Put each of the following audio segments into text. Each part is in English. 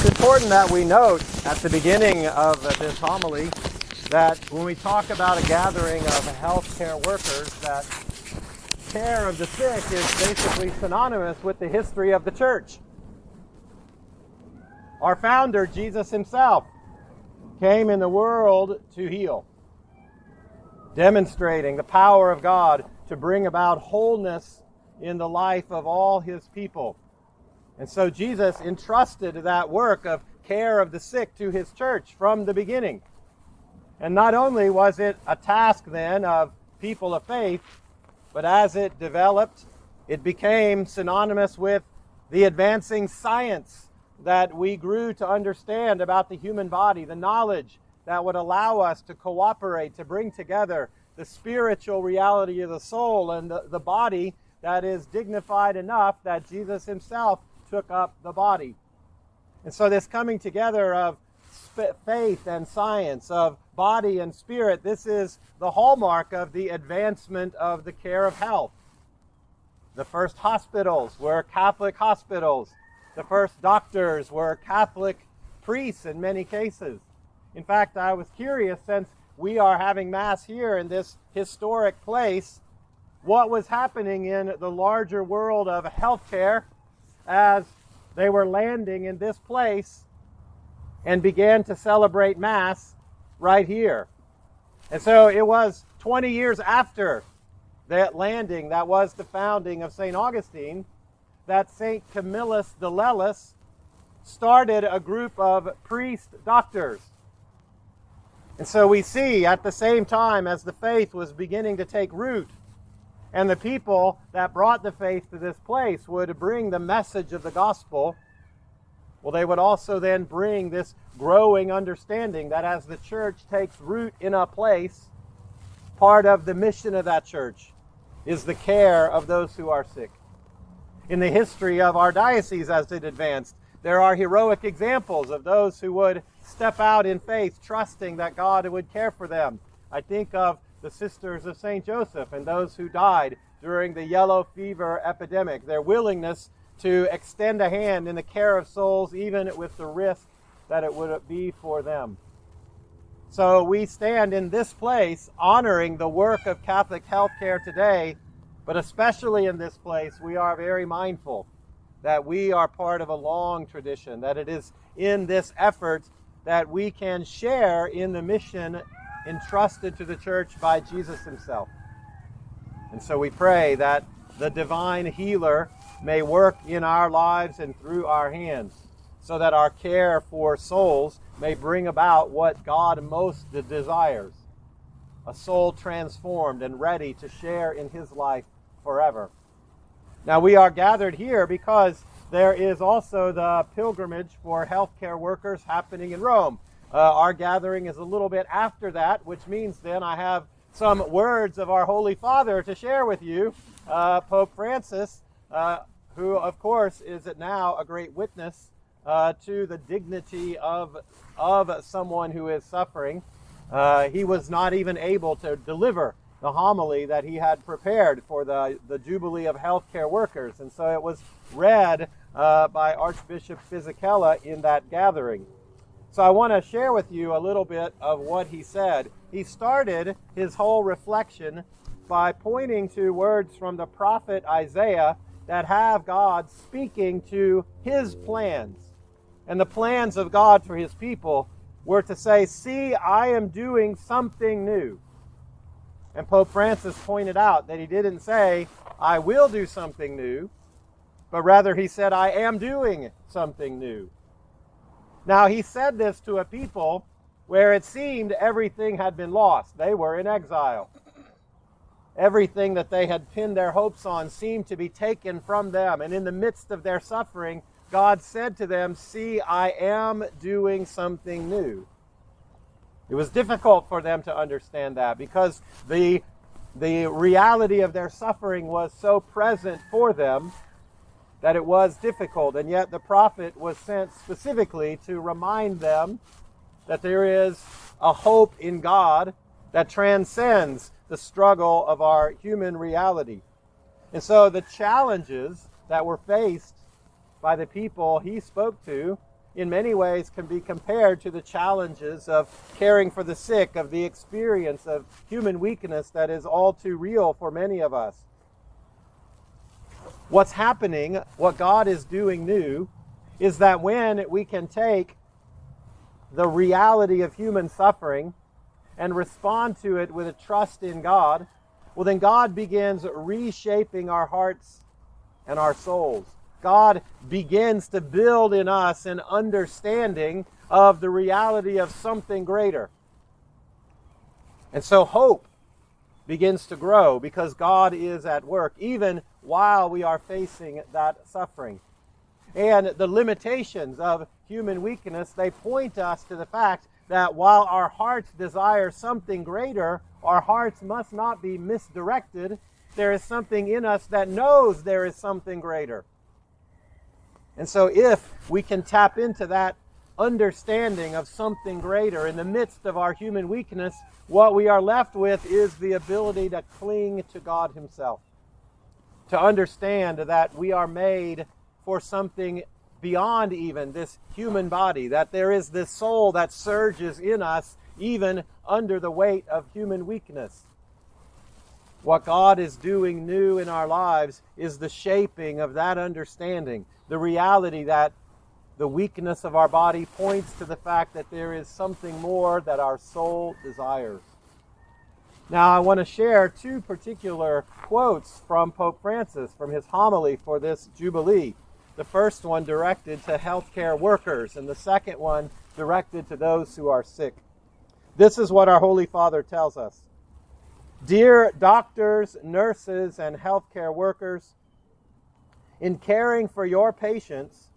It's important that we note at the beginning of this homily that when we talk about a gathering of healthcare workers, that care of the sick is basically synonymous with the history of the church. Our founder, Jesus himself, came in the world to heal, demonstrating the power of God to bring about wholeness in the life of all his people. And so Jesus entrusted that work of care of the sick to his church from the beginning. And not only was it a task then of people of faith, but as it developed, it became synonymous with the advancing science that we grew to understand about the human body, the knowledge that would allow us to cooperate, to bring together the spiritual reality of the soul and the body that is dignified enough that Jesus himself took up the body. And so this coming together of faith and science, of body and spirit, this is the hallmark of the advancement of the care of health. The first hospitals were Catholic hospitals. The first doctors were Catholic priests in many cases. In fact, I was curious, since we are having Mass here in this historic place, what was happening in the larger world of healthcare as they were landing in this place and began to celebrate Mass right here. And so it was 20 years after that landing, that was the founding of St. Augustine, that St. Camillus de Lellis started a group of priest doctors. And so we see at the same time as the faith was beginning to take root, and the people that brought the faith to this place would bring the message of the gospel, well, they would also then bring this growing understanding that as the church takes root in a place, part of the mission of that church is the care of those who are sick. In the history of our diocese as it advanced, there are heroic examples of those who would step out in faith, trusting that God would care for them. I think of the Sisters of St. Joseph and those who died during the yellow fever epidemic, their willingness to extend a hand in the care of souls, even with the risk that it would be for them. So we stand in this place honoring the work of Catholic healthcare today, but especially in this place, we are very mindful that we are part of a long tradition, that it is in this effort that we can share in the mission entrusted to the church by Jesus himself. And so we pray that the divine healer may work in our lives and through our hands, so that our care for souls may bring about what God most desires, a soul transformed and ready to share in his life forever. Now we are gathered here because there is also the pilgrimage for healthcare workers happening in Rome. Our gathering is a little bit after that, which means then I have some words of our Holy Father to share with you. Pope Francis, who of course is now a great witness to the dignity of someone who is suffering. He was not even able to deliver the homily that he had prepared for the Jubilee of healthcare workers. And so it was read by Archbishop Fisichella in that gathering. So I want to share with you a little bit of what he said. He started his whole reflection by pointing to words from the prophet Isaiah that have God speaking to his plans. And the plans of God for his people were to say, "See, I am doing something new." And Pope Francis pointed out that he didn't say, "I will do something new," but rather he said, "I am doing something new." Now, he said this to a people where it seemed everything had been lost. They were in exile. Everything that they had pinned their hopes on seemed to be taken from them. And in the midst of their suffering, God said to them, "See, I am doing something new." It was difficult for them to understand that because the reality of their suffering was so present for them that it was difficult. And yet the prophet was sent specifically to remind them that there is a hope in God that transcends the struggle of our human reality. And so the challenges that were faced by the people he spoke to in many ways can be compared to the challenges of caring for the sick, of the experience of human weakness that is all too real for many of us. What's happening, what God is doing new, is that when we can take the reality of human suffering and respond to it with a trust in God, well, then God begins reshaping our hearts and our souls. God begins to build in us an understanding of the reality of something greater. And so hope begins to grow because God is at work, even while we are facing that suffering. And the limitations of human weakness, they point us to the fact that while our hearts desire something greater, our hearts must not be misdirected. There is something in us that knows there is something greater. And so if we can tap into that understanding of something greater in the midst of our human weakness, what we are left with is the ability to cling to God Himself, to understand that we are made for something beyond even this human body, that there is this soul that surges in us even under the weight of human weakness. What God is doing new in our lives is the shaping of that understanding, the reality that the weakness of our body points to the fact that there is something more that our soul desires. Now, I want to share two particular quotes from Pope Francis from his homily for this Jubilee. The first one directed to healthcare workers, and the second one directed to those who are sick. This is what our Holy Father tells us. Dear doctors, nurses, and healthcare workers, in caring for your patients,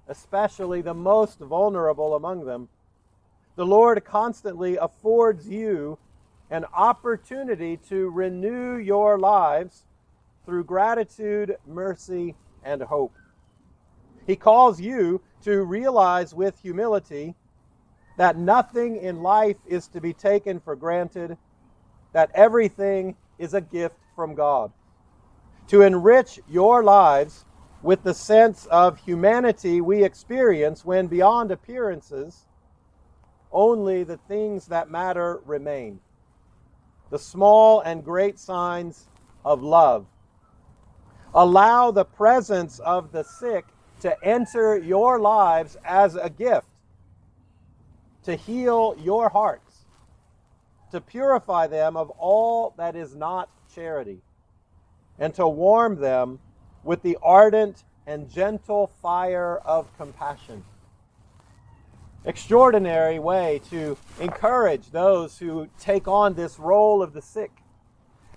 especially the most vulnerable among them, the Lord constantly affords you an opportunity to renew your lives through gratitude, mercy, and hope. He calls you to realize with humility that nothing in life is to be taken for granted, that everything is a gift from God. To enrich your lives with the sense of humanity we experience when beyond appearances, only the things that matter remain. The small and great signs of love. Allow the presence of the sick to enter your lives as a gift, to heal your hearts, to purify them of all that is not charity, and to warm them with the ardent and gentle fire of compassion. Extraordinary way to encourage those who take on this role of the sick.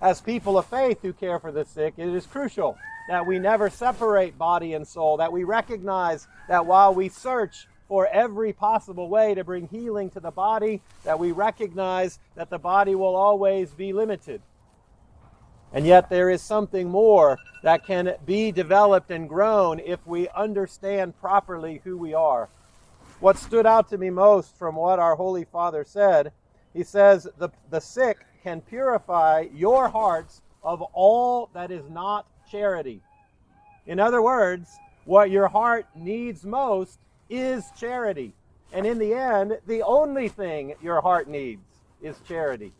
As people of faith who care for the sick, it is crucial that we never separate body and soul, that we recognize that while we search for every possible way to bring healing to the body, that we recognize that the body will always be limited. And yet there is something more that can be developed and grown if we understand properly who we are. What stood out to me most from what our Holy Father said, he says, the sick can purify your hearts of all that is not charity. In other words, what your heart needs most is charity. And in the end, the only thing your heart needs is charity.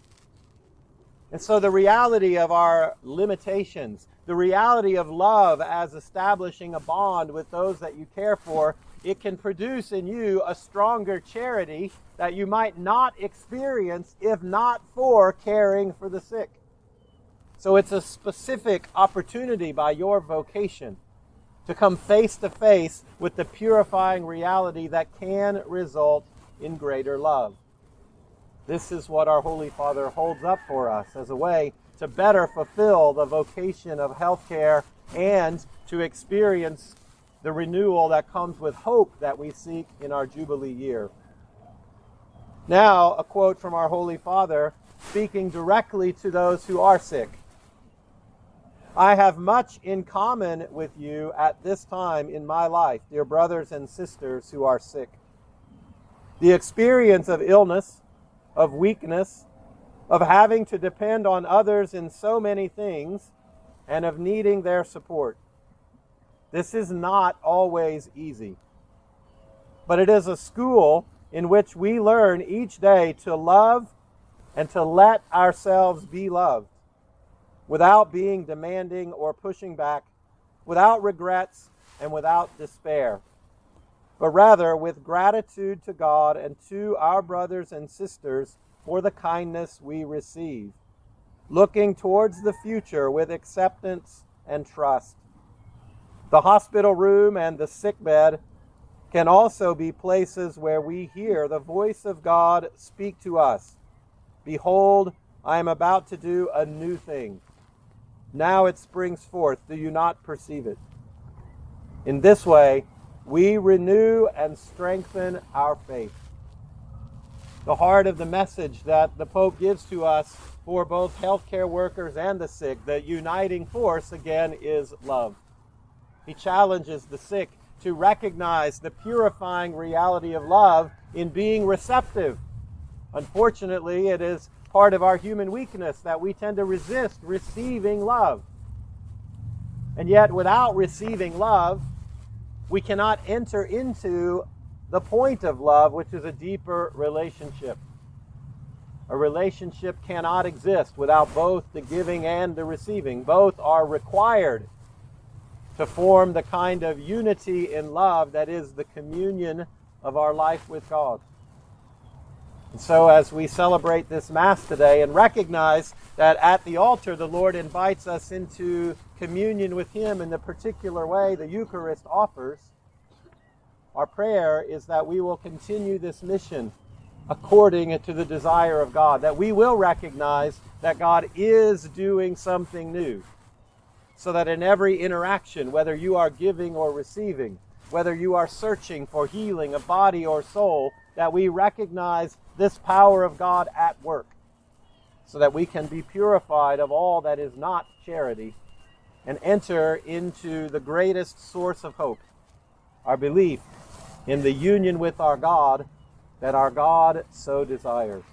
And so the reality of our limitations, the reality of love as establishing a bond with those that you care for, it can produce in you a stronger charity that you might not experience if not for caring for the sick. So it's a specific opportunity by your vocation to come face to face with the purifying reality that can result in greater love. This is what our Holy Father holds up for us as a way to better fulfill the vocation of healthcare and to experience the renewal that comes with hope that we seek in our Jubilee year. Now, a quote from our Holy Father speaking directly to those who are sick. I have much in common with you at this time in my life, dear brothers and sisters who are sick. The experience of illness, of weakness, of having to depend on others in so many things, and of needing their support. This is not always easy. but it is a school in which we learn each day to love and to let ourselves be loved without being demanding or pushing back, without regrets and without despair, but rather with gratitude to God and to our brothers and sisters for the kindness we receive, looking towards the future with acceptance and trust. The hospital room and the sickbed can also be places where we hear the voice of God speak to us. Behold, I am about to do a new thing. Now it springs forth. Do you not perceive it? In this way, we renew and strengthen our faith. The heart of the message that the Pope gives to us for both healthcare workers and the sick, the uniting force, again, is love. He challenges the sick to recognize the purifying reality of love in being receptive. Unfortunately, it is part of our human weakness that we tend to resist receiving love. And yet, without receiving love, we cannot enter into the point of love, which is a deeper relationship. A relationship cannot exist without both the giving and the receiving. Both are required to form the kind of unity in love that is the communion of our life with God. And so as we celebrate this Mass today and recognize that at the altar the Lord invites us into communion with Him in the particular way the Eucharist offers, our prayer is that we will continue this mission according to the desire of God, that we will recognize that God is doing something new, so that in every interaction, whether you are giving or receiving, whether you are searching for healing of body or soul, that we recognize this power of God at work, so that we can be purified of all that is not charity and enter into the greatest source of hope, our belief in the union with our God that our God so desires.